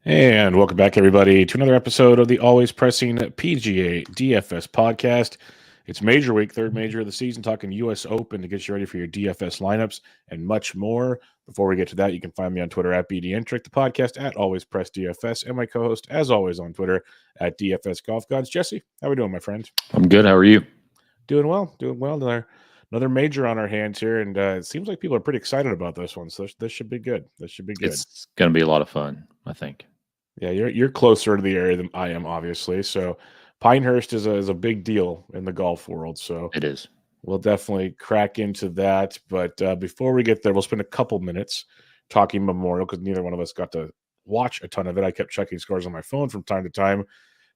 And welcome back, everybody, to another episode of the Always Pressing PGA DFS podcast. It's major week, third major of the season, talking U.S. Open to get you ready for your DFS lineups and much more. Before we get to that, you can find me on Twitter at BDentric, the podcast at Always Press DFS, and my co-host, as always, on Twitter at DFS Golf Gods. Jesse, how are we doing, my friend? I'm good. How are you? Doing well. Another major on our hands here, and it seems like people are pretty excited about this one, so this should be good. It's going to be a lot of fun, I think. Yeah, you're closer to the area than I am, obviously. So Pinehurst is a big deal in the golf world. So It is. we'll definitely crack into that. But before we get there, we'll spend a couple minutes talking Memorial because neither one of us got to watch a ton of it. I kept checking scores on my phone from time to time.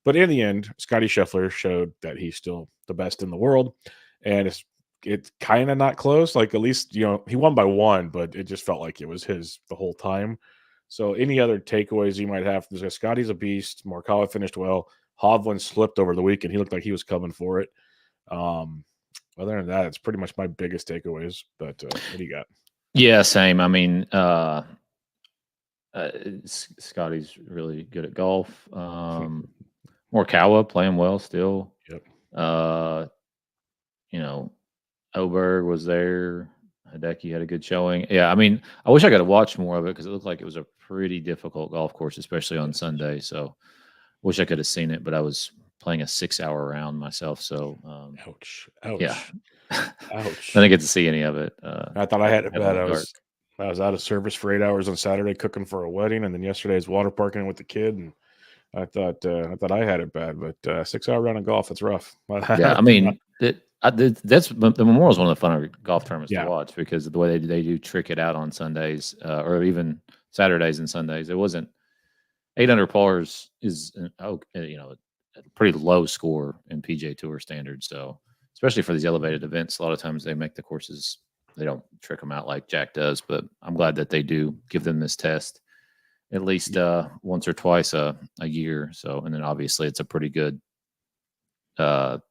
But in the end, Scotty Scheffler showed that he's still the best in the world. And it's kind of not close. Like, at least, he won by one, but it just felt like it was his the whole time. So any other takeaways you might have? Scotty's a beast. Morikawa finished well. Hovland slipped over the weekend. He looked like he was coming for it. Other than that, it's pretty much my biggest takeaways. But what do you got? Yeah, same. I mean, Scotty's really good at golf. Morikawa playing well still. Yep. Oberg was there. Hideki had a good showing. Yeah, I mean, I wish I got to watch more of it because it looked like it was a pretty difficult golf course, especially on Sunday. So, wish I could have seen it, but I was playing a 6-hour round myself. So, Ouch. Yeah, Ouch. I didn't get to see any of it. I thought I had it bad. dark. I was out of service for 8 hours on Saturday cooking for a wedding, and then yesterday I was water parking with the kid, and I thought I had it bad, but 6-hour round of golf, it's rough. Yeah, I mean, that's the Memorial is one of the funner golf tournaments Yeah. to watch because of the way they do trick it out on Sundays or even Saturdays and Sundays. It wasn't 800 pars is a pretty low score in PGA Tour standards. So especially for these elevated events, a lot of times they make the courses, they don't trick them out like Jack does. But I'm glad that they do give them this test at least once or twice a year. So, and then obviously it's a pretty good test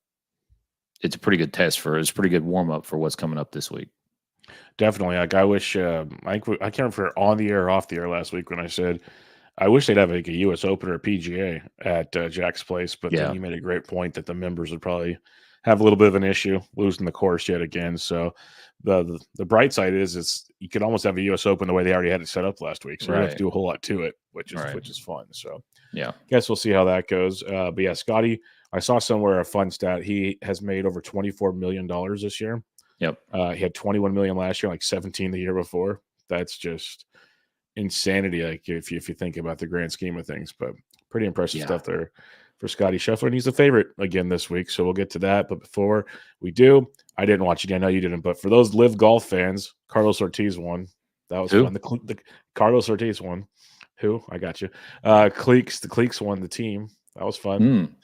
it's a pretty good warm up for what's coming up this week. Definitely. Like, I wish I can't remember if we were on the air or off the air last week when I said I wish they'd have like a U.S. Open or a PGA at Jack's place, but then you made a great point that the members would probably have a little bit of an issue losing the course yet again. So the bright side is you could almost have a U.S. Open the way they already had it set up last week. So you don't have to do a whole lot to it, which is fun. So yeah, guess we'll see how that goes. But yeah, Scotty, I saw somewhere a fun stat. He has made over $24 million this year. Yep. He had 21 million last year, like 17 the year before. That's just insanity. Like if you think about the grand scheme of things, but pretty impressive stuff there for Scotty Scheffler. And he's the favorite again this week. So we'll get to that. But before we do, I didn't watch it. I know you didn't, but for those live golf fans, Carlos Ortiz won. That was fun. The Carlos Ortiz won. Who? I got you. The Cleeks won the team. That was fun.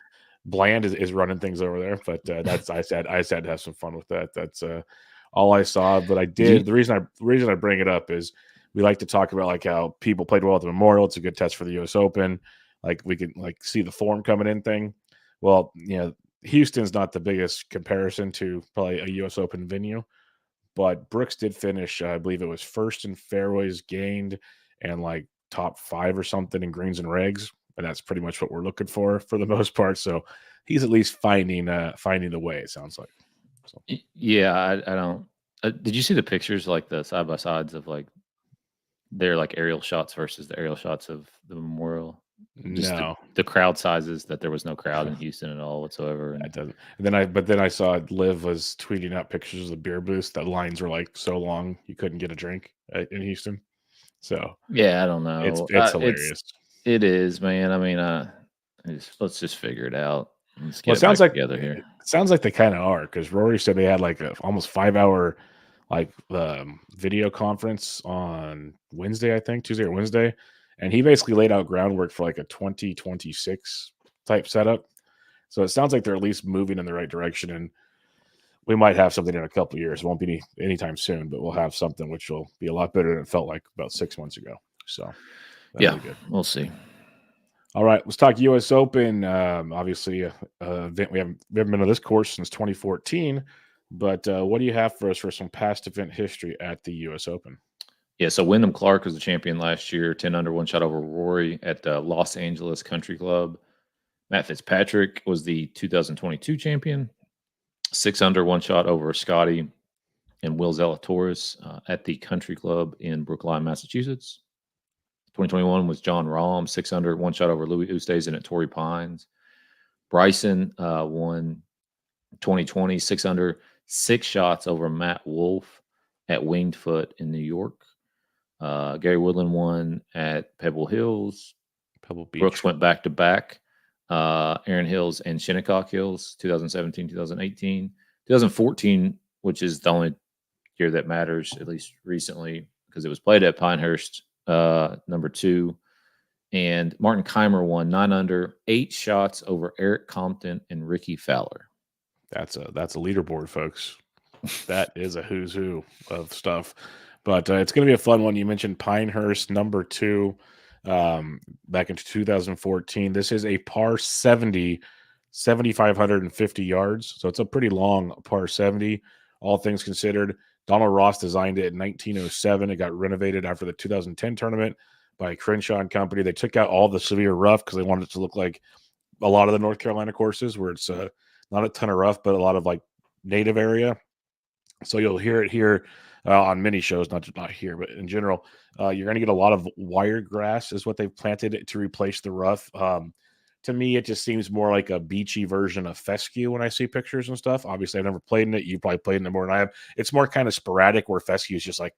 Bland is running things over there, but that's I said to have some fun with that. That's all I saw. But I did. The reason I bring it up is we like to talk about like how people played well at the Memorial. It's a good test for the U.S. Open. Like we can like see the form coming in thing. Well, Houston's not the biggest comparison to probably a U.S. Open venue, but Brooks did finish. I believe it was first in fairways gained and like top 5 or something in greens and regs. And that's pretty much what we're looking for the most part. So he's at least finding the way, it sounds like. So. Yeah, I don't. Did you see the pictures, like the side by sides of like their like aerial shots versus the aerial shots of the Memorial? Just no, the crowd sizes, that there was no crowd in Houston at all whatsoever. And, then I saw Liv was tweeting out pictures of the beer booths. That lines were like so long you couldn't get a drink in Houston. So yeah, I don't know. It's hilarious. It is, man. I mean, let's just figure it out. It sounds like together here. It sounds like they kind of are, because Rory said they had like a almost 5-hour like video conference on Wednesday, I think Tuesday or Wednesday, and he basically laid out groundwork for like a 2026 type setup. So it sounds like they're at least moving in the right direction, and we might have something in a couple of years. It won't be anytime soon, but we'll have something which will be a lot better than it felt like about 6 months ago. So yeah, we'll see. All right, let's talk U.S. Open. Obviously, event we haven't been to this course since 2014. But what do you have for us for some past event history at the U.S. Open? Yeah, so Wyndham Clark was the champion last year, 10 under, one shot over Rory at the Los Angeles Country Club. Matt Fitzpatrick was the 2022 champion, 6 under, one shot over Scotty and Will Zalatoris at the Country Club in Brookline, Massachusetts. 2021 was John Rahm, 6 under, one shot over Louis Oosthuizen at Torrey Pines. Bryson won 2020, 6 under, 6 shots over Matt Wolf at Winged Foot in New York. Gary Woodland won at Pebble Hills. Pebble Beach. Brooks went back to back. Aaron Hills and Shinnecock Hills, 2017, 2018. 2014, which is the only year that matters, at least recently, because it was played at Pinehurst, number 2. And Martin Keimer won 9 under, 8 shots over Eric Compton and Ricky Fowler. That's a leaderboard, folks. That is a who's who of stuff. But it's going to be a fun one. You mentioned Pinehurst, number 2, back in 2014. This is a par 70, 7,550 yards. So it's a pretty long par 70, all things considered. Donald Ross designed it in 1907. It got renovated after the 2010 tournament by Crenshaw and Company. They took out all the severe rough because they wanted it to look like a lot of the North Carolina courses where it's not a ton of rough, but a lot of like native area. So you'll hear it here on many shows, not here, but in general. You're going to get a lot of wiregrass is what they've planted to replace the rough. To me, it just seems more like a beachy version of fescue when I see pictures and stuff. Obviously, I've never played in it. You probably played in it more than I have. It's more kind of sporadic where fescue is just like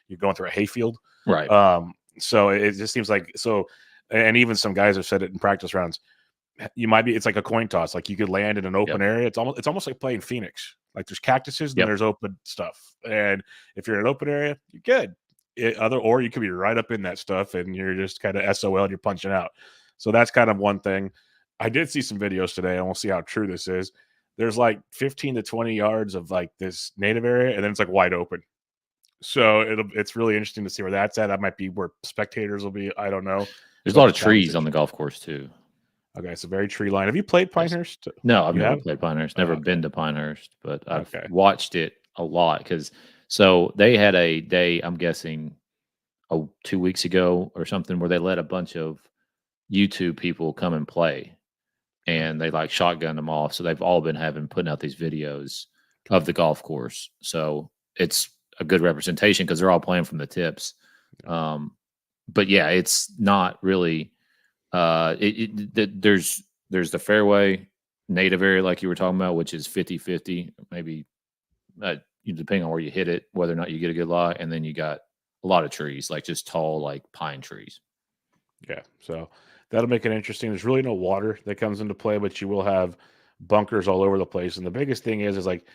you're going through a hayfield. Right. So it just seems like so. And even some guys have said it in practice rounds. It's like a coin toss. Like you could land in an open area. It's almost like playing Phoenix. Like there's cactuses and there's open stuff. And if you're in an open area, you're good. Or you could be right up in that stuff and you're just kind of SOL and you're punching out. So that's kind of one thing. I did see some videos today, and we'll see how true this is. There's like 15 to 20 yards of like this native area, and then it's like wide open. So it's really interesting to see where that's at. That might be where spectators will be. I don't know. There's a lot of trees on the golf course too. Okay, so very tree line. Have you played Pinehurst? No, I've never played Pinehurst. Never been to Pinehurst, but I've watched it a lot because so they had a day, I'm guessing, 2 weeks ago or something, where they let a bunch of YouTube people come and play, and they like shotgun them off. So they've all been putting out these videos of the golf course. So it's a good representation because they're all playing from the tips. But yeah, it's not really. There's the fairway native area like you were talking about, which is 50-50, maybe depending on where you hit it, whether or not you get a good lie, and then you got a lot of trees, like just tall, like pine trees. Yeah, so that'll make it interesting. There's really no water that comes into play, but you will have bunkers all over the place. And the biggest thing is like,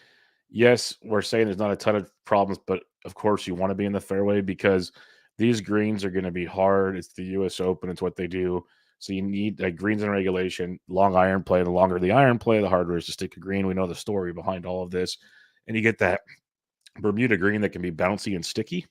yes, we're saying there's not a ton of problems, but of course you want to be in the fairway because these greens are going to be hard. It's the U.S. Open. It's what they do. So you need like greens in regulation, long iron play. The longer the iron play, the harder it is to stick a green. We know the story behind all of this. And you get that Bermuda green that can be bouncy and sticky.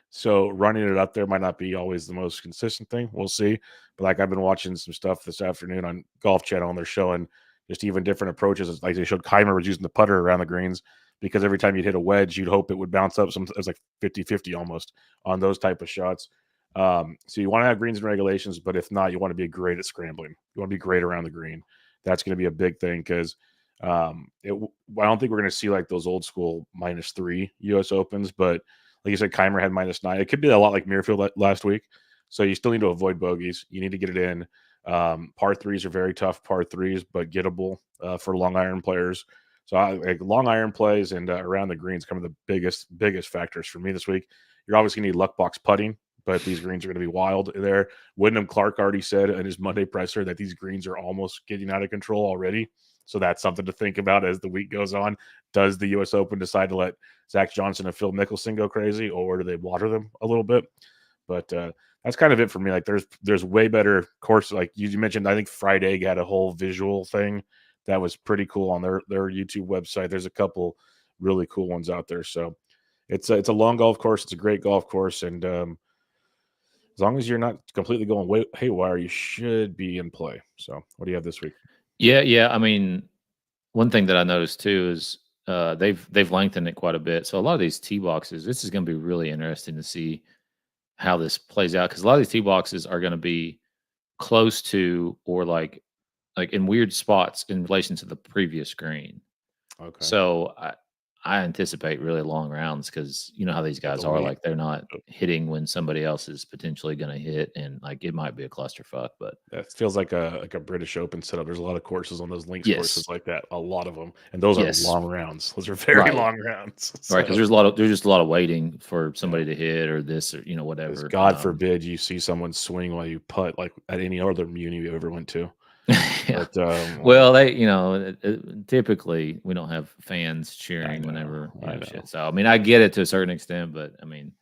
So running it up there might not be always the most consistent thing. We'll see. But like I've been watching some stuff this afternoon on Golf Channel, and they're showing just even different approaches. Like they showed Keimer was using the putter around the greens because every time you'd hit a wedge, you'd hope it would bounce up. It was like 50-50 almost on those type of shots. So you want to have greens and regulations, but if not, you want to be great at scrambling. You want to be great around the green. That's going to be a big thing because I don't think we're going to see like those old school -3 U.S. Opens, but like you said, Keimer had -9. It could be a lot like Muirfield last week. So you still need to avoid bogeys. You need to get it in. Par 3s are very tough par 3s, but gettable for long iron players. So like long iron plays and around the greens come the biggest factors for me this week. You're obviously going to need luck box putting, but these greens are going to be wild there. Wyndham Clark already said in his Monday presser that these greens are almost getting out of control already. So that's something to think about as the week goes on. Does the U.S. Open decide to let Zach Johnson and Phil Mickelson go crazy, or do they water them a little bit? But that's kind of it for me. Like there's way better courses. Like you mentioned, I think Friday had a whole visual thing that was pretty cool on their YouTube website. There's a couple really cool ones out there. So it's a long golf course. It's a great golf course, and as long as you're not completely going haywire, you should be in play. So what do you have this week? Yeah. I mean, one thing that I noticed too is they've lengthened it quite a bit. So a lot of these tee boxes, this is going to be really interesting to see how this plays out, because a lot of these tee boxes are going to be close to or like in weird spots in relation to the previous green. Okay. So I anticipate really long rounds because you know how these guys are. Like they're not hitting when somebody else is potentially going to hit, and like it might be a clusterfuck. But that feels like a British Open setup. There's a lot of courses on those links yes, courses like that. A lot of them, and those are yes, long rounds. Those are very right, long rounds. right. Because there's just a lot of waiting for somebody to hit or this or whatever. God forbid you see someone swing while you putt, like at any other muni you ever went to. Yeah. But, well, they, typically we don't have fans cheering whenever shit. So I mean, I get it to a certain extent, but I mean,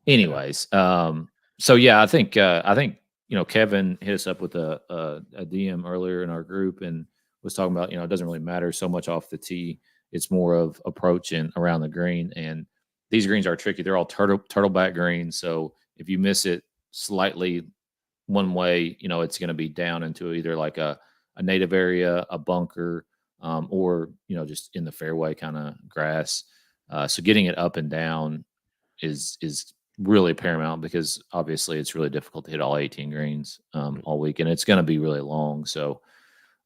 anyways, so yeah, I think Kevin hit us up with a DM earlier in our group and was talking about it doesn't really matter so much off the tee. It's more of approach and around the green, and these greens are tricky. They're all turtleback greens, so if you miss it slightly one way, it's going to be down into either like a native area, a bunker, or just in the fairway kind of grass. So getting it up and down is really paramount because obviously it's really difficult to hit all 18 greens all week, and it's going to be really long. So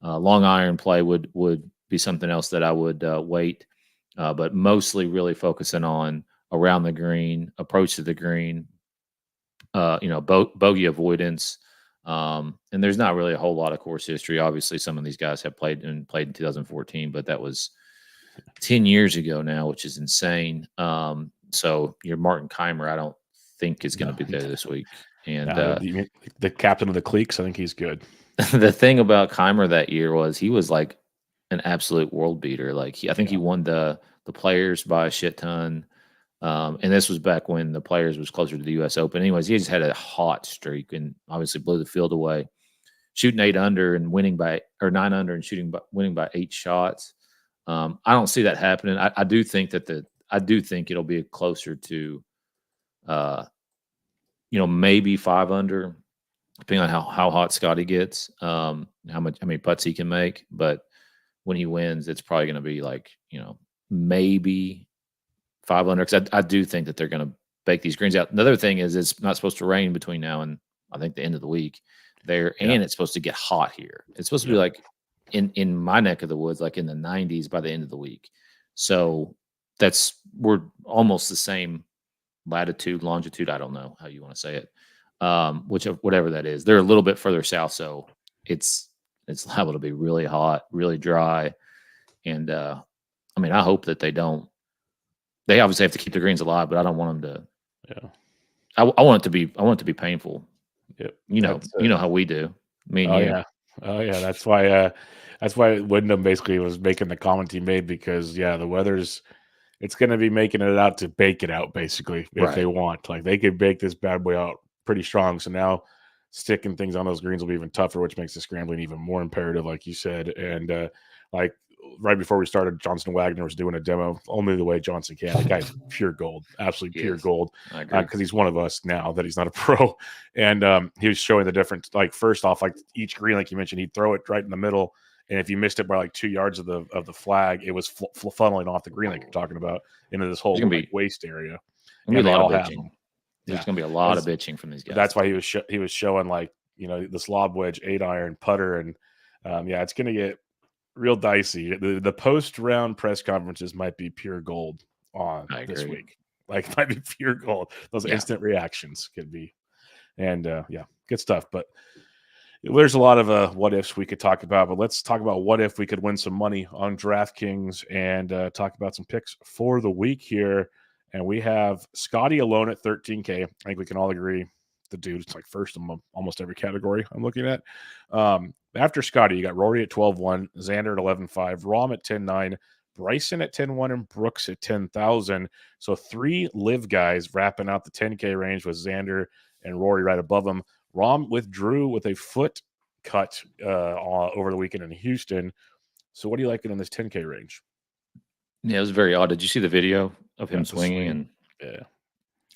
long iron play would be something else that I would wait, but mostly really focusing on around the green, approach to the green, bogey avoidance. And there's not really a whole lot of course history. Obviously, some of these guys have played in 2014, but that was 10 years ago now, which is insane. So your Martin Keimer, I don't think is going to be there this week. And the captain of the cliques, I think he's good. The thing about Keimer that year was he was like an absolute world beater. Like I think he won the Players by a shit ton. And this was back when the Players was closer to the U.S. Open. Anyways, he just had a hot streak and obviously blew the field away, shooting 8 under and winning by 9 under and winning by 8 shots. I don't see that happening. I do think it'll be closer to, maybe 5 under, depending on how hot Scotty gets, how many putts he can make. But when he wins, it's probably going to be like maybe 5 under, because I do think that they're going to bake these greens out. Another thing is it's not supposed to rain between now and I think the end of the week there, and it's supposed to get hot here. It's supposed to be like in my neck of the woods, like in the 90s by the end of the week. So we're almost the same latitude, longitude. I don't know how you want to say it. Whatever that is, they're a little bit further south, so it's liable to be really hot, really dry, and I mean, I hope that they don't. They obviously have to keep the greens alive, but I don't want them to. Yeah, I want it to be painful. Yep. You know how we do. Me and you. Yeah. Oh yeah. That's why Wyndham basically was making the comment he made, because the weather's it's going to be making it out to bake it out basically if they want. Like they could bake this bad boy out pretty strong. So now sticking things on those greens will be even tougher, which makes the scrambling even more imperative, like you said. And like right before we started, Johnson Wagner was doing a demo only the way Johnson can. The guy's pure gold, absolutely pure gold, because he's one of us now that he's not a pro. And he was showing the difference. Like first off, like each green, like you mentioned, he'd throw it right in the middle, and if you missed it by like 2 yards of the flag, it was funneling off the green like you're talking about into this whole waste area. And they all have them. There's going to be a lot of bitching from these guys. That's why he was showing like this lob wedge 8-iron putter, and it's going to get real dicey. The post round press conferences might be pure gold on this week. Like it might be pure gold. Those instant reactions could be, and good stuff. But there's a lot of what ifs we could talk about. But let's talk about what if we could win some money on DraftKings and talk about some picks for the week here. And we have Scotty alone at 13K. I think we can all agree the dude's like first in almost every category I'm looking at. After Scotty, you got Rory at 12-1, Xander at 11-5, Rahm at 10-9, Bryson at 10-1, and Brooks at 10,000. So 3 live guys wrapping out the 10K range with Xander and Rory right above them. Rahm withdrew with a foot cut over the weekend in Houston. So what are you liking in this 10K range? Yeah, it was very odd. Did you see the video of him swinging? And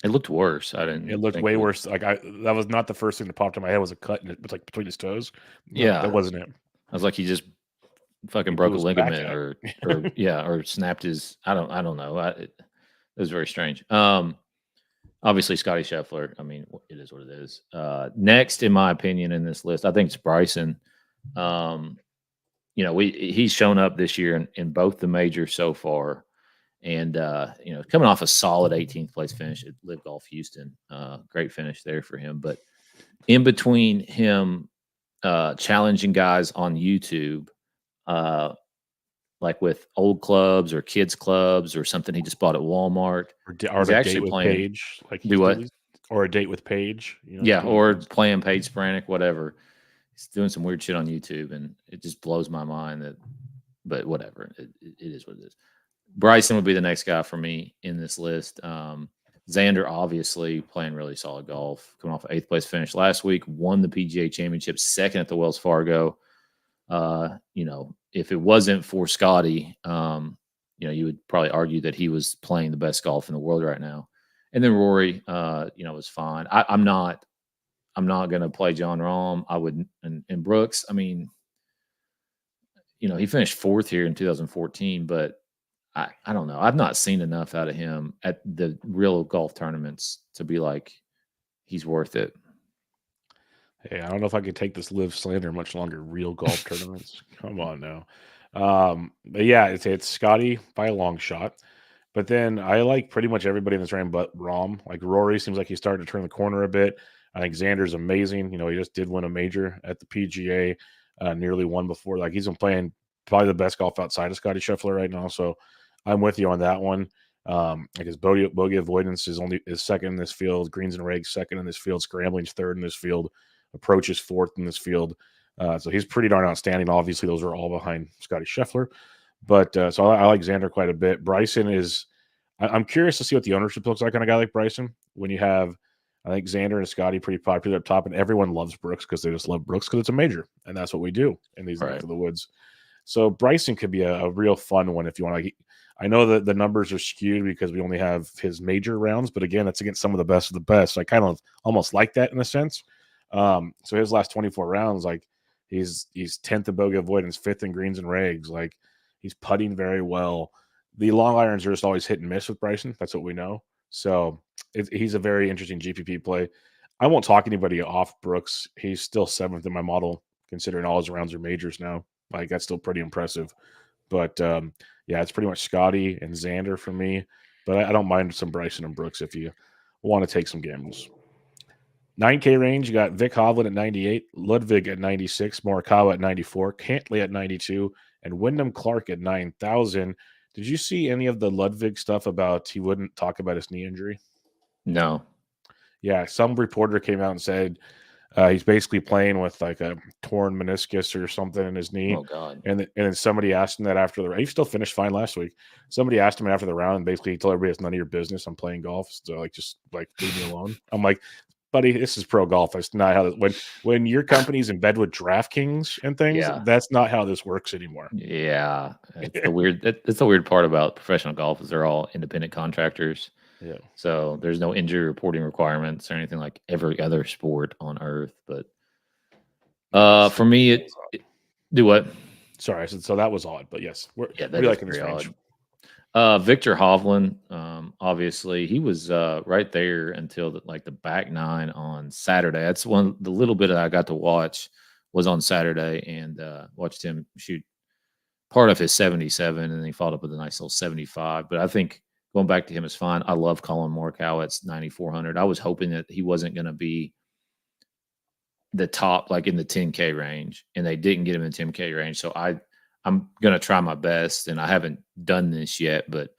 it looked worse. It looked way worse. Like that was not the first thing that popped in my head. Was a cut, and it was like between his toes. No, that wasn't it. I was like, he just fucking broke a ligament, or snapped his. I don't know. It was very strange. Obviously, Scotty Scheffler. I mean, it is what it is. Next, in my opinion, in this list, I think it's Bryson. He's shown up this year in both the majors so far, and coming off a solid 18th place finish at Live Golf Houston. Great finish there for him. But in between him challenging guys on YouTube, like with old clubs or kids clubs or something he just bought at Walmart. Or a date with Paige, like do what? Or a date with Paige. Or playing Paige Spranik, whatever. He's doing some weird shit on YouTube, and it just blows my mind but whatever. It is what it is. Bryson would be the next guy for me in this list. Xander, obviously, playing really solid golf, coming off an 8th place finish last week, won the PGA Championship, second at the Wells Fargo. If it wasn't for Scotty, you would probably argue that he was playing the best golf in the world right now. And then Rory, was fine. I'm not going to play John Rahm. I would, and Brooks. I mean, he finished 4th here in 2014, but I don't know. I've not seen enough out of him at the real golf tournaments to be like he's worth it. Hey, I don't know if I could take this live slander much longer. Real golf tournaments. Come on now. But yeah, it's Scotty by a long shot. But then I like pretty much everybody in this round but Rahm. Like Rory seems like he's starting to turn the corner a bit. I think Xander's amazing. He just did win a major at the PGA, nearly won before. Like he's been playing probably the best golf outside of Scotty Scheffler right now. So I'm with you on that one. I guess bogey avoidance is second in this field. Greens and regs second in this field. Scrambling's third in this field. Approach is 4th in this field. So he's pretty darn outstanding. Obviously, those are all behind Scotty Scheffler. But so I like Xander quite a bit. Bryson is – I'm curious to see what the ownership looks like on a guy like Bryson when you have – I think Xander and Scotty pretty popular up top, and everyone loves Brooks because they just love Brooks because it's a major, and that's what we do in these neck of the woods. So Bryson could be a real fun one if you want to – I know that the numbers are skewed because we only have his major rounds, but again, that's against some of the best of the best. So I kind of almost like that in a sense. So his last 24 rounds, like he's 10th in bogey avoidance, 5th in greens and regs. Like he's putting very well. The long irons are just always hit and miss with Bryson. That's what we know. So he's a very interesting GPP play. I won't talk anybody off Brooks. He's still 7th in my model, considering all his rounds are majors now. Like that's still pretty impressive. But yeah, it's pretty much Scotty and Xander for me. But I don't mind some Bryson and Brooks if you want to take some gambles. 9K range, you got Vic Hovland at 98, Ludwig at 96, Morikawa at 94, Cantley at 92, and Wyndham Clark at 9,000. Did you see any of the Ludwig stuff about he wouldn't talk about his knee injury? No. Yeah, some reporter came out and said he's basically playing with like a torn meniscus or something in his knee. Oh, God. And then somebody asked him that after the round. He still finished fine last week. Somebody asked him after the round, and basically he told everybody it's none of your business. I'm playing golf. So just leave me alone. I'm like, buddy, this is pro golf. That's not how when your company's in bed with DraftKings and things, that's not how this works anymore. Yeah. It's the weird part about professional golf is they're all independent contractors. Yeah. So there's no injury reporting requirements or anything like every other sport on earth. But for me, do what? Sorry, I said so that was odd, but yes, we like in this range. Victor Hovland, obviously, he was right there until the back nine on Saturday. That's the little bit that I got to watch was on Saturday and watched him shoot part of his 77, and then he followed up with a nice little 75. But I think going back to him is fine. I love Colin Morikawa at 9,400. I was hoping that he wasn't going to be the top, like in the 10K range, and they didn't get him in the 10K range. So I'm going to try my best, and I haven't done this yet, but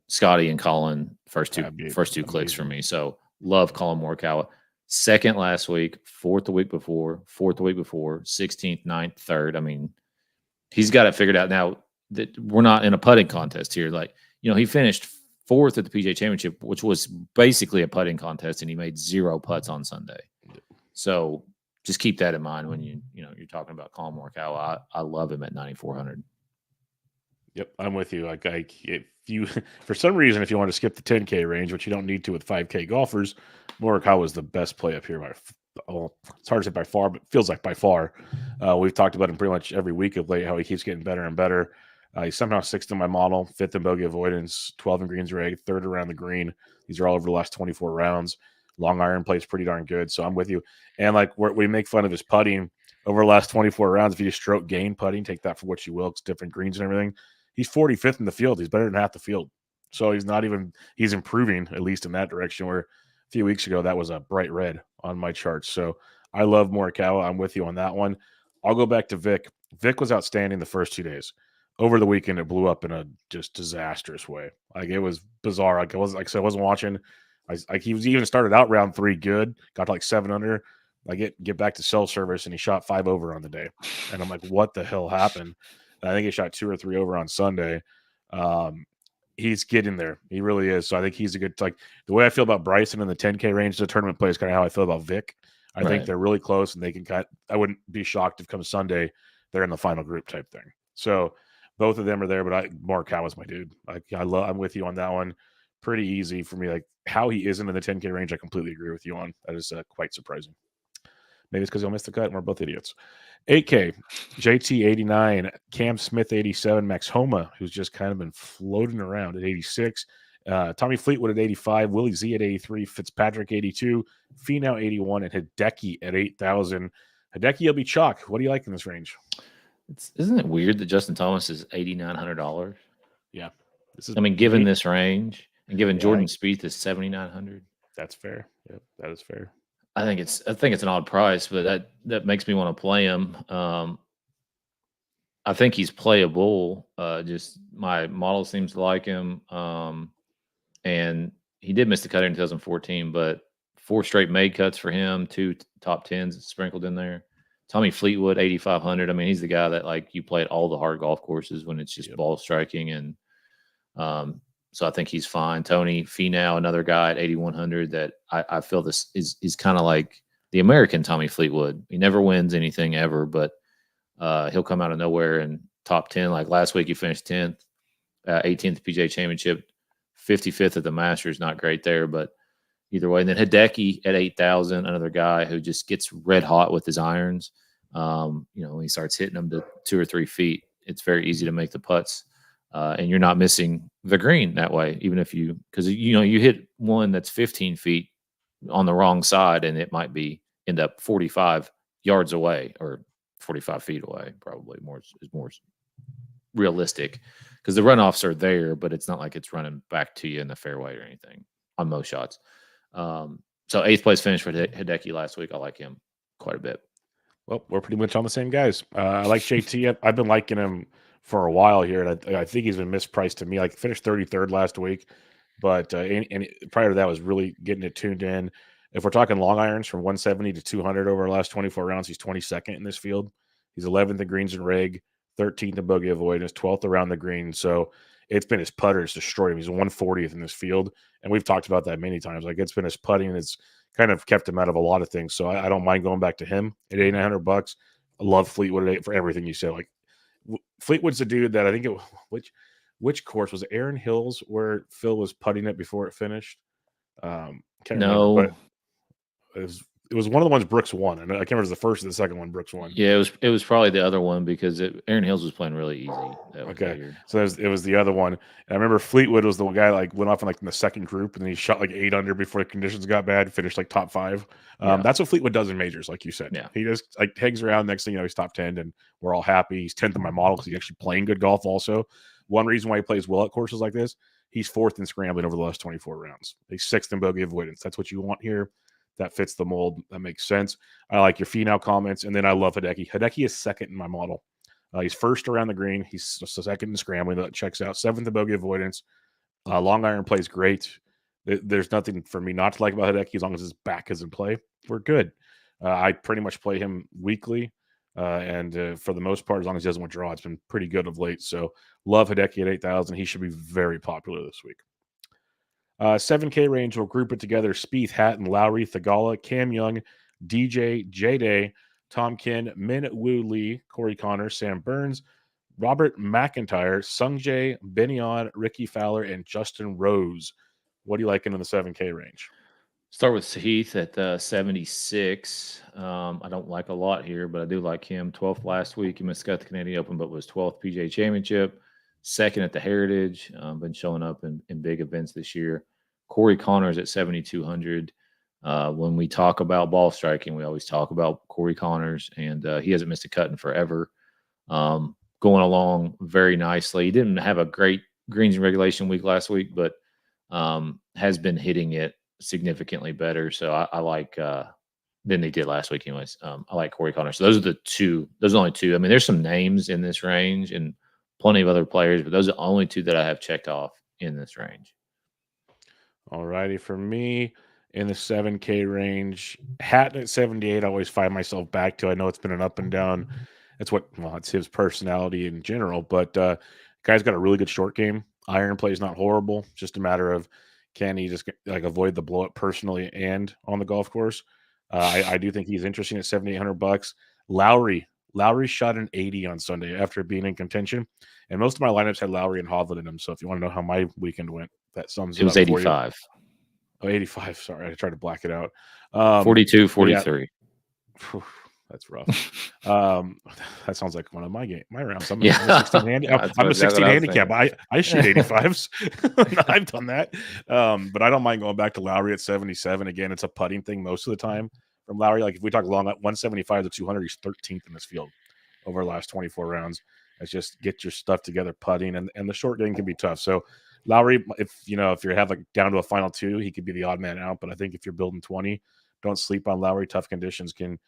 Scotty and Colin, first two clicks for me. So love Colin Morikawa. 2nd last week, 4th the week before, 4th the week before, 16th, 9th, 3rd. I mean, he's got it figured out now that we're not in a putting contest here. He finished 4th at the PGA Championship, which was basically a putting contest, and he made 0 putts on Sunday. So just keep that in mind when you're talking about Colin Morikawa. I love him at 9,400. Yep, I'm with you. If you, for some reason, if you want to skip the 10K range, which you don't need to with 5K golfers, Morikawa is the best play up here. It's hard to say by far, but feels like by far. We've talked about him pretty much every week of late, how he keeps getting better and better. He's somehow sixth in my model, fifth in bogey avoidance, 12 in greens reg, third around the green. These are all over the last 24 rounds. Long iron plays pretty darn good, so I'm with you. And like we make fun of his putting over the last 24 rounds. If you stroke gain putting, take that for what you will. It's different greens and everything. He's 45th in the field. He's better than half the field. So he's improving, at least in that direction, where a few weeks ago that was a bright red on my charts. So I love Morikawa. I'm with you on that one. I'll go back to Vic. Vic was outstanding the first 2 days. Over the weekend, it blew up in a just disastrous way. Like, it was bizarre. Like, I said, I wasn't watching. He was even started out round 3 good, got to like 7 under. I get back to cell service, and he shot 5 over on the day. And I'm like, what the hell happened? And I think he shot 2 or 3 over on Sunday. He's getting there. He really is. So I think he's a good, like, the way I feel about Bryson in the 10K range, the tournament play is kind of how I feel about Vic. I think they're really close, and they can cut. I wouldn't be shocked if come Sunday they're in the final group type thing. So both of them are there, but Morikawa's my dude. I'm with you on that one. Pretty easy for me. Like, how he isn't in the 10K range, I completely agree with you on. That is quite surprising. Maybe it's because he'll miss the cut and we're both idiots. 8K, JT 89, Cam Smith 87, Max Homa, who's just kind of been floating around at 86, Tommy Fleetwood at 85, Willie Z at 83, Fitzpatrick 82, Finau 81, and Hideki at 8,000. Hideki will be chalk. What do you like in this range? Isn't it weird that Justin Thomas is $8,900? Yeah, given this range, and given Jordan Spieth is 7,900. That's fair. Yep, that is fair. I think it's an odd price, but that makes me want to play him. I think he's playable. Just my model seems to like him. And he did miss the cut in 2014, but 4 straight made cuts for him, 2 top 10s sprinkled in there. Tommy Fleetwood, 8,500. I mean, he's the guy that, like, you play at all the hard golf courses when it's just ball striking. And so I think he's fine. Tony Finau, another guy at 8,100 that I feel this is kind of like the American Tommy Fleetwood. He never wins anything ever, but he'll come out of nowhere and top 10. Like last week, he finished 10th, 18th PGA Championship, 55th at the Masters. Not great there, but either way. And then Hideki at 8,000, another guy who just gets red hot with his irons. When he starts hitting them to 2 or 3 feet, it's very easy to make the putts. And you're not missing the green that way, even if because you hit one that's 15 feet on the wrong side, and it might end up 45 yards away or 45 feet away. Probably is more realistic because the runoffs are there, but it's not like it's running back to you in the fairway or anything on most shots. So 8th place finish for Hideki last week. I like him quite a bit. Well, we're pretty much on the same guys. I like JT. I've been liking him for a while here, and I think he's been mispriced to me. Like, finished 33rd last week, but and prior to that was really getting it tuned in. If we're talking long irons from 170 to 200 over the last 24 rounds, he's 22nd in this field. He's 11th in greens and reg, 13th in bogey avoidance, 12th around the green. So it's been his putters destroyed him. He's 140th in this field, and we've talked about that many times. Like, it's been his putting that's kind of kept him out of a lot of things. So I don't mind going back to him at $8,900. I love Fleetwood for everything you said. Like, Fleetwood's a dude that I think which course was it? Aaron Hills where Phil was putting it before it finished. Can't remember, but it was one of the ones Brooks won, and I can't remember if it was the first or the second one Brooks won. Yeah, it was probably the other one because Aaron Hills was playing really easy. Okay, so it was the other one. And I remember Fleetwood was the guy went off in the second group, and then he shot like 8 under before the conditions got bad, finished like top 5. That's what Fleetwood does in majors, like you said. Yeah, he just hangs around. Next thing you know, he's top 10, and we're all happy. He's 10th in my model because he's actually playing good golf. Also, one reason why he plays well at courses like this, he's 4th in scrambling over the last 24 rounds. He's 6th in bogey avoidance. That's what you want here. That fits the mold. That makes sense. I like your Finau comments, and then I love Hideki. Hideki is 2nd in my model. He's 1st around the green. He's 2nd in scrambling. That checks out. 7th in bogey avoidance. Long iron plays great. There's nothing for me not to like about Hideki as long as his back is in play. We're good. I pretty much play him weekly, and for the most part, as long as he doesn't withdraw, it's been pretty good of late. So love Hideki at 8,000. He should be very popular this week. 7K range, we'll group it together. Spieth, Hatton, Lowry, Thagala, Cam Young, DJ, J-Day, Tom Kin, Min Woo Lee, Corey Connor, Sam Burns, Robert McIntyre, Sungjae, Benyon, Ricky Fowler, and Justin Rose. What do you like in the 7K range? Start with Heath at 76. I don't like a lot here, but I do like him. 12th last week. He missed the Canadian Open, but was 12th PGA Championship. second at the Heritage. Been showing up in big events this year. Corey Connors at 7,200. When we talk about ball striking, we always talk about Corey Connors, and he hasn't missed a cut in forever. Going along very nicely. He didn't have a great greens and regulation week last week, but has been hitting it significantly better. So I like than they did last week, anyways. I like Corey Connors. So those are the two. Those are only two. I mean, there's some names in this range and plenty of other players, but those are the only two that I have checked off in this range. All righty, for me in the 7K range, Hatton at 78. I always find myself back to. I know it's been an up and down. It's his personality in general, but guy's got a really good short game. Iron play is not horrible. Just a matter of can he just like avoid the blow up personally and on the golf course. I do think he's interesting at $7,800. Lowry shot an 80 on Sunday after being in contention, and most of my lineups had Lowry and Hovland in them. So if you want to know how my weekend went, that sums it was up 85. Oh, 85. Sorry, I tried to black it out. 42, 43. Yeah. That's rough. That sounds like one of my rounds. I'm a 16 handicap. I shoot 85s. I've done that. But I don't mind going back to Lowry at 77. Again, it's a putting thing most of the time from Lowry. Like if we talk long at 175 to 200, he's 13th in this field over the last 24 rounds. It's just get your stuff together putting, and the short game can be tough. So Lowry, if you have like down to a final two, he could be the odd man out. But I think if you're building 20, don't sleep on Lowry. Tough conditions can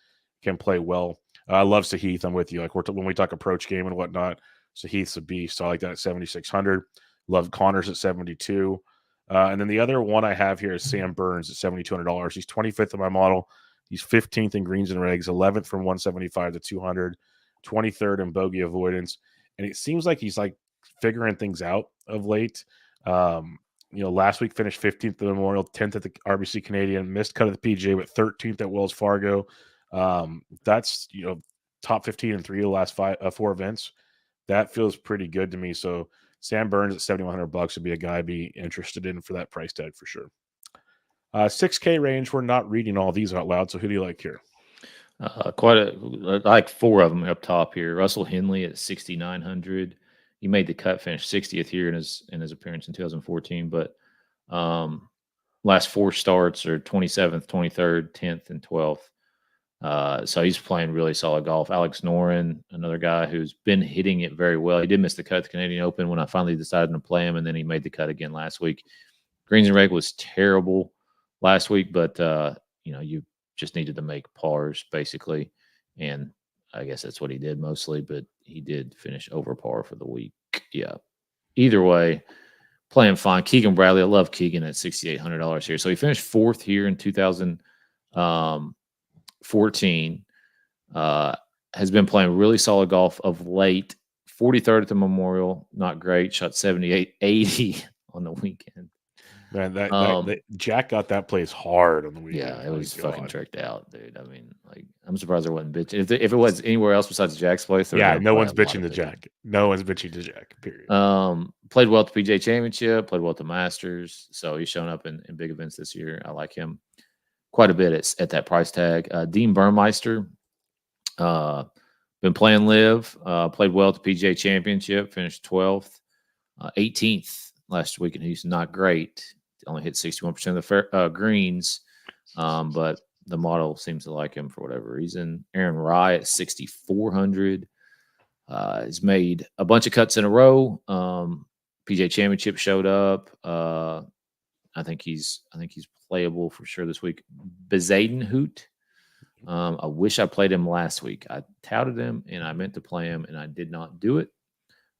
play well. I love Sahith. I'm with you. Like when we talk approach game and whatnot, Sahith's a beast. So I like that at 7,600. Love Connors at 72. And then the other one I have here is Sam Burns at $7,200. He's 25th in my model. He's 15th in greens and regs, 11th from 175 to 200, 23rd in bogey avoidance. And it seems like he's like figuring things out of late. Last week finished 15th at the Memorial, 10th at the RBC Canadian, missed cut at the PGA, but 13th at Wells Fargo. That's top 15 in 3 of the last 4 events. That feels pretty good to me. So Sam Burns at $7,100 would be a guy I'd be interested in for that price tag for sure. 6K range. We're not reading all these out loud. So who do you like here? Like 4 of them up top here. Russell Henley at 6,900. He made the cut, finished 60th here in his appearance in 2014, but last 4 starts are 27th, 23rd, 10th, and 12th. So he's playing really solid golf. Alex Noren, another guy who's been hitting it very well. He did miss the cut at the Canadian Open when I finally decided to play him, and then he made the cut again last week. Greens and reg was terrible last week, but you just needed to make pars basically, and I guess that's what he did mostly. But he did finish over par for the week. Yeah. Either way, playing fine. Keegan Bradley, I love Keegan at $6,800 here. So he finished 4th here in 2014. Has been playing really solid golf of late. 43rd at the Memorial, not great. Shot 78, 80 on the weekend. Man, that Jack got that place hard on the weekend. Yeah, it was fucking tricked out, dude. I mean, like, I'm surprised there wasn't bitching. If it was anywhere else besides Jack's place, no one's bitching to Jack. No one's bitching to Jack. Period. Played well at the PGA Championship. Played well at the Masters. So he's shown up in big events this year. I like him quite a bit at that price tag. Dean Burmeister, been playing live. Played well at the PGA Championship. Finished 12th, 18th last week in Houston. Not great. Only hit 61% of the greens, but the model seems to like him for whatever reason. Aaron Rye at 6,400. He's made a bunch of cuts in a row. PGA Championship showed up. I think he's playable for sure this week. Bezadenhout. I wish I played him last week. I touted him and I meant to play him and I did not do it.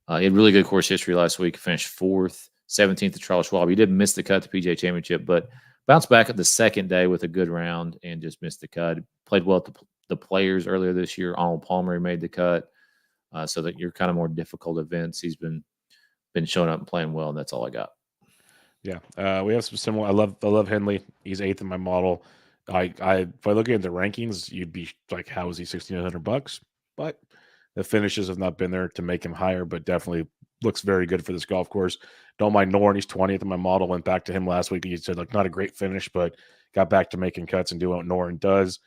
He had really good course history last week. Finished 4th, 17th at Charles Schwab. He did miss the cut to PGA Championship, but bounced back at the second day with a good round and just missed the cut. Played well at the Players earlier this year. Arnold Palmer made the cut. So that you're kind of more difficult events. He's been showing up and playing well, and that's all I got. Yeah, we have some similar. I love Henley. He's 8th in my model. If I look at the rankings, you'd be like, how is he $1,600? But the finishes have not been there to make him higher, but definitely looks very good for this golf course. Don't mind Noren. He's 20th in my model. Went back to him last week. He said, like, not a great finish, but got back to making cuts and doing what Noren does.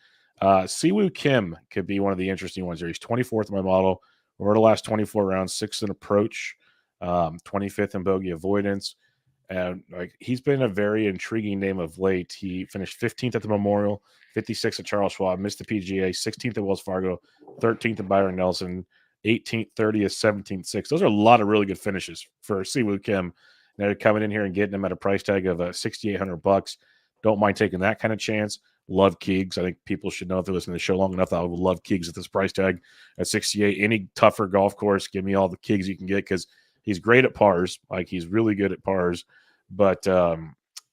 Siwoo Kim could be one of the interesting ones here. He's 24th in my model. Over the last 24 rounds, 6th in approach, 25th in bogey avoidance. And like he's been a very intriguing name of late. He finished 15th at the Memorial, 56th at Charles Schwab, missed the PGA, 16th at Wells Fargo, 13th at Byron Nelson, 18th, 30th, 17th, 6th. Those are a lot of really good finishes for Siwoo Kim. Now they're coming in here and getting him at a price tag of $6,800. Don't mind taking that kind of chance. Love Keegs. I think people should know if they're listening to the show long enough that I would love Keegs at this price tag at 68. Any tougher golf course, give me all the Keegs you can get because he's great at pars. Like he's really good at pars, but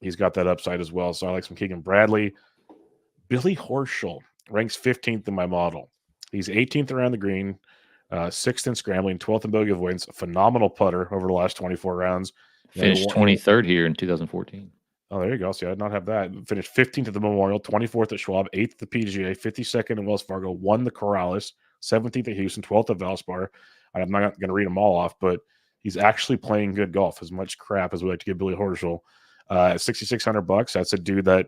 he's got that upside as well. So I like some Keegan Bradley. Billy Horschel ranks 15th in my model. He's 18th around the green, 6th in scrambling, 12th in bogey avoidance. A phenomenal putter over the last 24 rounds. Finished 23rd here in 2014. Oh, there you go. See, I did not have that. Finished 15th at the Memorial, 24th at Schwab, 8th at the PGA, 52nd in Wells Fargo, won the Corrales, 17th at Houston, 12th at Valspar. I'm not going to read them all off, but he's actually playing good golf. As much crap as we like to give Billy Horschel, $6,600. That's a dude that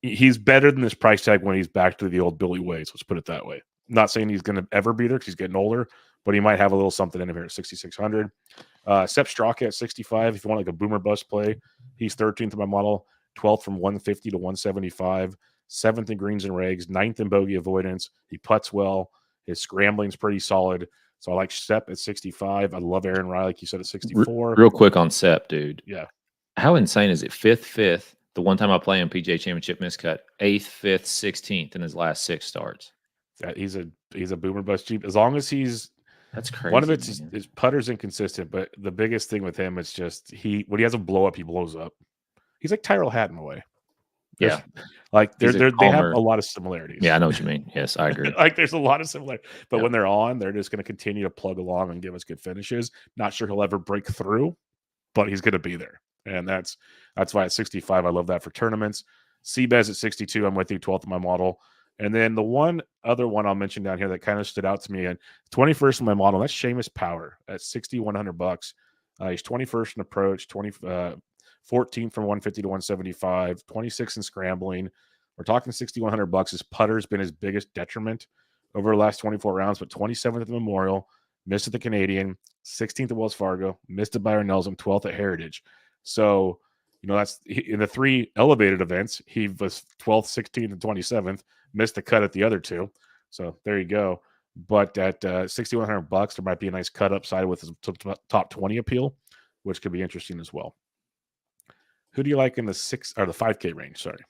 he's better than this price tag when he's back to the old Billy ways. Let's put it that way. Not saying he's going to ever be there because he's getting older, but he might have a little something in him here at 6,600. Sepp Straka at 65. If you want like a boomer bust play, he's 13th in my model, 12th from 150 to 175, 7th in greens and regs, 9th in bogey avoidance. He putts well. His scrambling's pretty solid. So I like Sepp at 65. I love Aaron Riley, like you said, at 64. Real quick on Sepp, dude. Yeah. How insane is it? 5th. The one time I play him, PGA Championship miscut. 8th, 5th, 16th in his last 6 starts. He's a boomer bust cheap. As long as he's that's crazy. One of it's his putter's inconsistent, but the biggest thing with him is just when he has a blow up, he blows up. He's like Tyrell Hatton away. Yeah, like they have a lot of similarities. Yeah, I know what you mean. Yes, I agree. Like there's a lot of similarities, but when they're on, they're just going to continue to plug along and give us good finishes. Not sure he'll ever break through, but he's going to be there, and that's why at 65 I love that for tournaments. Seabez at 62, I'm with you, 12th in my model. And then the one other one I'll mention down here that kind of stood out to me, and 21st in my model, that's Seamus Power at $6,100. He's 21st in approach, 14th from 150 to 175, 26th in scrambling. We're talking $6,100. His putter's been his biggest detriment over the last 24 rounds, but 27th at the Memorial, missed at the Canadian, 16th at Wells Fargo, missed at Byron Nelson, 12th at Heritage. So, that's in the 3 elevated events, he was 12th, 16th, and 27th. Missed the cut at the other 2. So there you go. But at $6,100, there might be a nice cut upside with his top 20 appeal, which could be interesting as well. Who do you like in the 5K range? Sorry.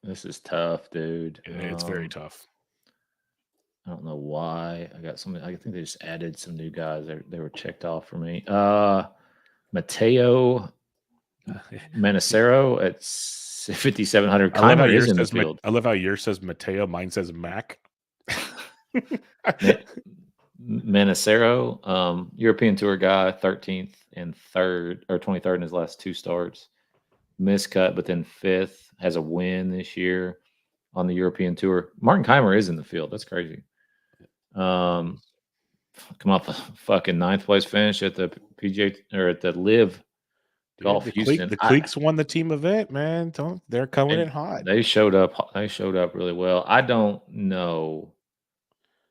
This is tough, dude. It's very tough. I don't know why. I think they just added some new guys. They were checked off for me. Matteo Manacero at 5,700. Keimer is in the field. I love how yours says Mateo, mine says Mac. Manacero, European Tour guy, 13th and 23rd in his last 2 starts. Miscut, but then 5th, has a win this year on the European Tour. Martin Keimer is in the field. That's crazy. Come off a fucking 9th place finish at the PGA or at the Live Golf Houston. The Cleeks won the team event, man. They're coming in hot. They showed up. They showed up really well. I don't know.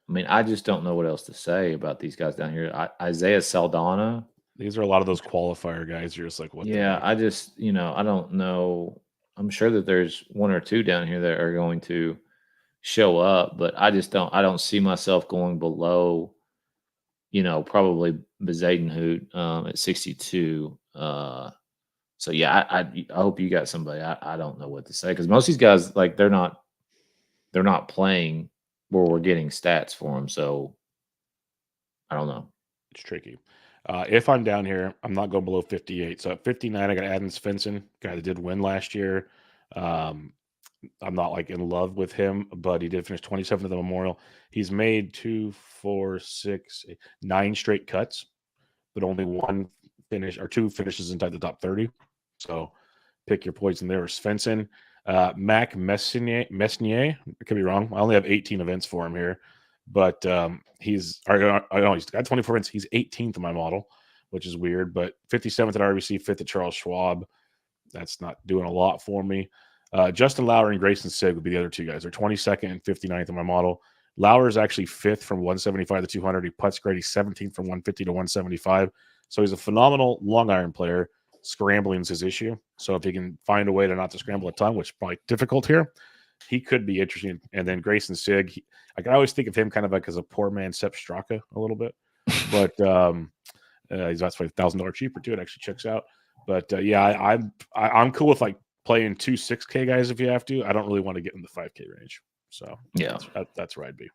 I mean, I just don't know what else to say about these guys down here. Isaiah Saldana. These are a lot of those qualifier guys. You're just like, what? Yeah, I just, I don't know. I'm sure that there's 1 or 2 down here that are going to show up, but I don't see myself going below, probably Bezadenhout at 62. So yeah, I hope you got somebody. I don't know what to say because most of these guys, like they're not playing where we're getting stats for them. So I don't know. It's tricky. If I'm down here, I'm not going below 58. So at 59, I got Adam Svensson, guy that did win last year. I'm not like in love with him, but he did finish 27th at the Memorial. He's made 2, 4, 6, 9 straight cuts, but only 1 finish or 2 finishes inside the top 30. So pick your poison there. Svensson, Mac Messnier. I could be wrong. I only have 18 events for him here, but he's got 24 events. He's 18th in my model, which is weird, but 57th at RBC, 5th at Charles Schwab. That's not doing a lot for me. Justin Lowry and Grayson Sigg would be the other 2 guys. They're 22nd and 59th in my model. Lauer is actually 5th from 175 to 200. He putts great. He's 17th from 150 to 175. So he's a phenomenal long iron player. Scrambling is his issue. So if he can find a way to not to scramble a ton, which is probably difficult here, he could be interesting. And then Grayson Sigg, I can always think of him kind of like as a poor man Sepp Straka a little bit. But he's that's $1,000 cheaper too. It actually checks out. But yeah, I'm cool with like playing 2 6K guys if you have to. I don't really want to get in the 5K range. So yeah, that's where I'd be.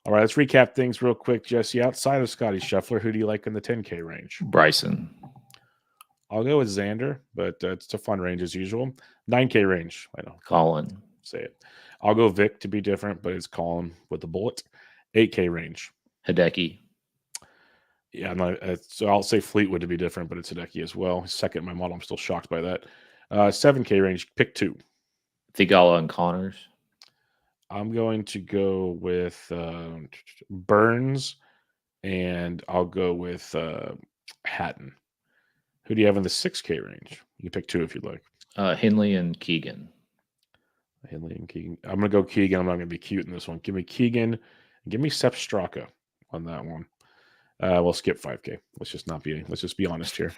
All right, let's recap things real quick, Jesse. Outside of Scotty Scheffler, who do you like in the 10K range? Bryson. I'll go with Xander, but it's a fun range as usual. 9K range. I know. Colin. Say it. I'll go Vic to be different, but it's Colin with the bullet. 8K range. Hideki. Yeah, so I'll say Fleetwood to be different, but it's Hideki as well. Second in my model. I'm still shocked by that. 7K range. Pick 2. Thigala and Connors. I'm going to go with Burns, and I'll go with Hatton. Who do you have in the 6K range? You can pick 2 if you'd like. Henley and Keegan. Henley and Keegan. I'm going to go Keegan. I'm not going to be cute in this one. Give me Keegan. Give me Sepp Straka on that one. We'll skip 5K. Let's just be honest here.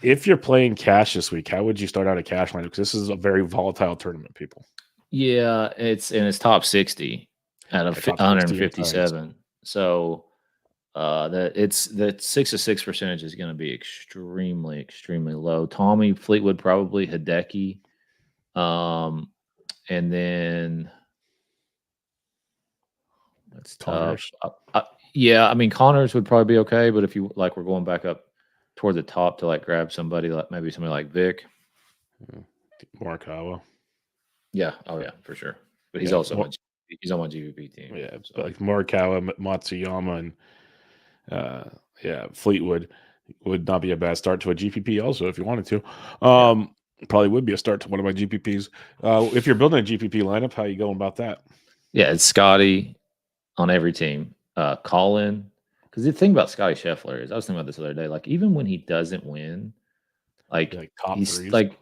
If you're playing cash this week, how would you start out a cash lineup? Because this is a very volatile tournament, people. Yeah, it's top 60 out of 157. So the 6 to 6 percentage is going to be extremely, extremely low. Tommy Fleetwood, probably Hideki, and then that's tough. Yeah, I mean Connors would probably be okay, but if you like, we're going back up toward the top to like grab somebody like maybe somebody like Vic, Morikawa. Yeah, oh yeah, for sure. But he's also he's on my GVP team. Yeah, so. Like Morikawa, Matsuyama, and Fleetwood would not be a bad start to a GPP. Also, if you wanted to, probably would be a start to one of my GPPs. If you're building a GPP lineup, how are you going about that? Yeah, it's Scotty on every team. Colin, because the thing about Scotty Scheffler is, I was thinking about this the other day. Like even when he doesn't win, like top he's threes. Like,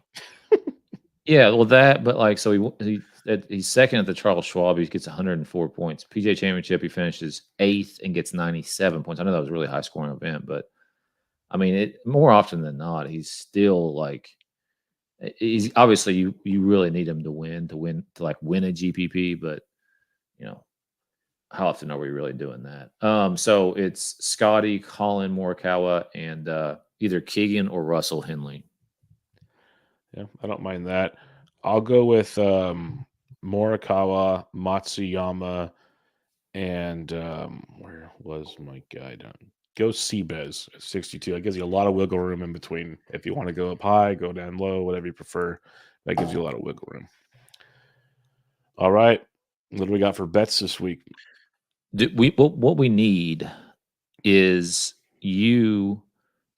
yeah, well that, but like so he's second at the Charles Schwab. He gets 104 points. PGA Championship, he finishes 8th and gets 97 points. I know that was a really high scoring event, but I mean, more often than not, he's still like. He's obviously you really need him to win to like win a GPP, but you know how often are we really doing that? So it's Scotty, Colin, Morikawa, and either Keegan or Russell Henley. Yeah, I don't mind that. I'll go with Morikawa, Matsuyama, and where was my guy down? Go Seabez at 62. That gives you a lot of wiggle room in between. If you want to go up high, go down low, whatever you prefer. That gives you a lot of wiggle room. All right. What do we got for bets this week? What we need is you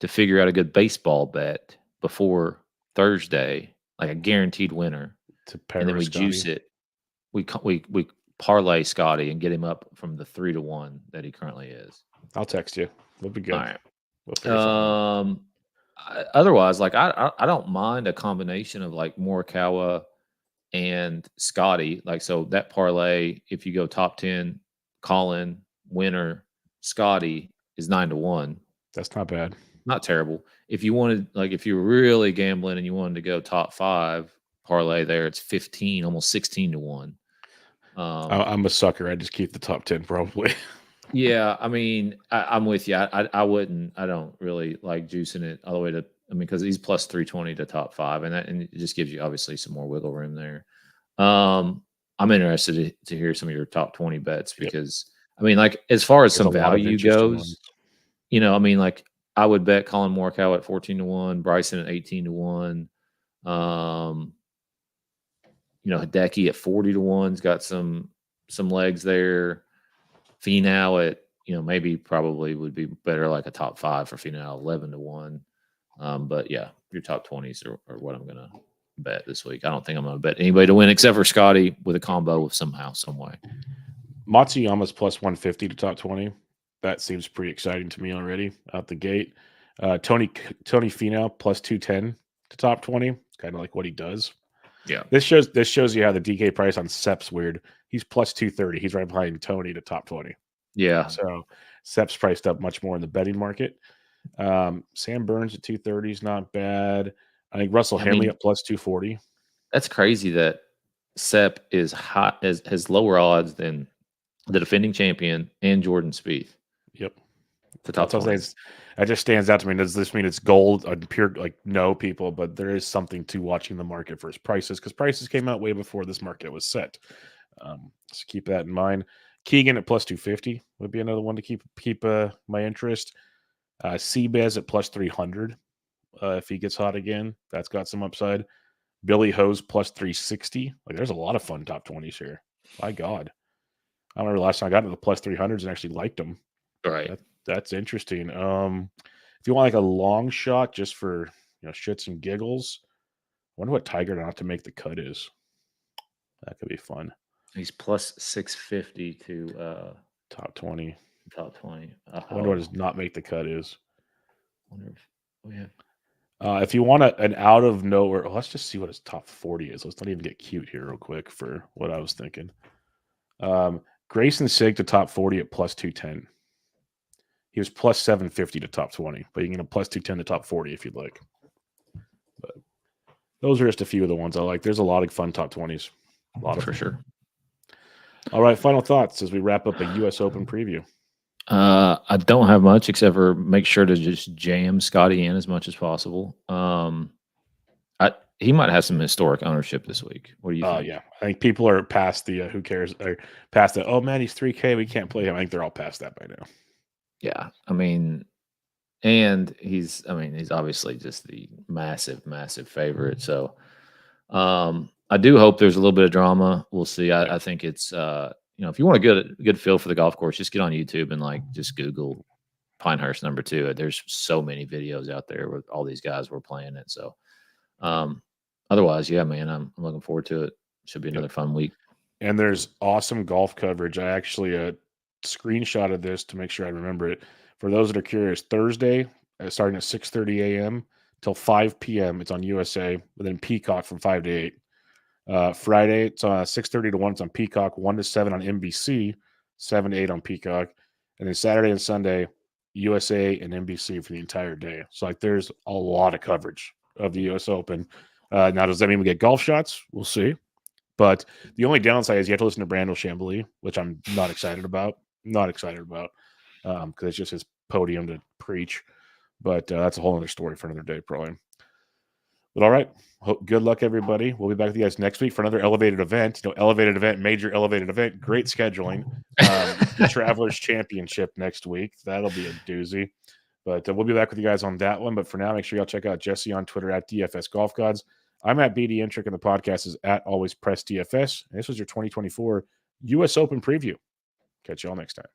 to figure out a good baseball bet before Thursday, like a guaranteed winner, and then we juice it. We parlay Scotty and get him up from the 3-1 that he currently is. I'll text you. We'll be good. All right. Otherwise, like I don't mind a combination of like Morikawa and Scotty. Like so that parlay, if you go top 10, Colin, winner, Scotty is 9-1. That's not bad. Not terrible. If you wanted, like, if you were really gambling and you wanted to go top 5 parlay there, it's 15, almost 16-1. I'm a sucker. I just keep the top 10 probably. Yeah, I mean, I'm with you. I wouldn't. I don't really like juicing it all the way to. I mean, because he's plus 320 to top 5, and it just gives you obviously some more wiggle room there. I'm interested to hear some of your top 20 bets because I mean, like as far as some value goes, you know, I mean, like I would bet Colin Morikawa at 14-1, Bryson at 18-1. You know, Hideki at 40-1's got some legs there. Finau at, you know, maybe probably would be better like a top 5 for Finau, 11-1. But yeah, your top 20s are what I'm gonna bet this week. I don't think I'm gonna bet anybody to win except for Scotty with a combo of somehow, some way. Matsuyama's plus 150 to top 20. That seems pretty exciting to me already out the gate. Tony Finau plus 210 to top 20. Kind of like what he does. Yeah. This shows you how the DK price on Sep's weird. He's plus 230. He's right behind Tony to top 20. Yeah. So Sep's priced up much more in the betting market. Sam Burns at 230 is not bad. I think Russell Henley at plus 240. That's crazy that Sep is hot has lower odds than the defending champion and Jordan Spieth. Yep. The top 20. That just stands out to me. Does this mean it's gold? Pure, like, no, people, but there is something to watching the market for his prices, because prices came out way before this market was set. So keep that in mind. Keegan at plus 250 would be another one to keep my interest. Seabez at plus 300 if he gets hot again. That's got some upside. Billy Hose plus 360. Like, there's a lot of fun top 20s here. My God. I remember last time I got into the plus 300s and actually liked them. Right. That's interesting. If you want like a long shot just for shits and giggles, I wonder what Tiger not to make the cut is. That could be fun. He's plus 650 to top 20. Top 20. I wonder what his not make the cut is. I wonder if we have. If you want an out of nowhere, let's just see what his top 40 is. Let's not even get cute here real quick for what I was thinking. Grayson Sig to top 40 at plus 210. He was plus 750 to top 20, but you can get a plus 210 to top 40 if you'd like. But those are just a few of the ones I like. There's a lot of fun top 20s. A lot of for sure. All right, final thoughts as we wrap up a U.S. Open preview. I don't have much except for make sure to just jam Scotty in as much as possible. He might have some historic ownership this week. What do you think? Yeah, I think people are past the who cares, or past the, oh man, he's 3K, we can't play him. I think they're all past that by now. Yeah, I mean, and he's obviously just the massive, massive favorite. So, I do hope there's a little bit of drama. We'll see. I think it's if you want a good feel for the golf course, just get on YouTube and just Google Pinehurst number 2. There's so many videos out there with all these guys were playing it. So, otherwise, yeah, man, I'm looking forward to it. Should be another fun week. And there's awesome golf coverage. I actually screenshotted this to make sure I remember it. For those that are curious, Thursday, starting at 6:30 a.m. till 5 p.m., it's on USA, and then Peacock from 5 to 8. Friday, it's 6:30 to 1. It's on Peacock, 1 to 7 on NBC, 7 to 8 on Peacock. And then Saturday and Sunday, USA and NBC for the entire day. So, there's a lot of coverage of the U.S. Open. Now, does that mean we get golf shots? We'll see. But the only downside is you have to listen to Brandel Chambly, which I'm not excited about. Because it's just his podium to preach. But that's a whole other story for another day, probably. But all right. Good luck, everybody. We'll be back with you guys next week for another elevated event. Major elevated event. Great scheduling. The Travelers Championship next week. That'll be a doozy. But we'll be back with you guys on that one. But for now, make sure y'all check out Jesse on Twitter at DFS Golf Gods. I'm at BD Intric, and the podcast is at Always Press DFS. And this was your 2024 U.S. Open preview. Catch y'all next time.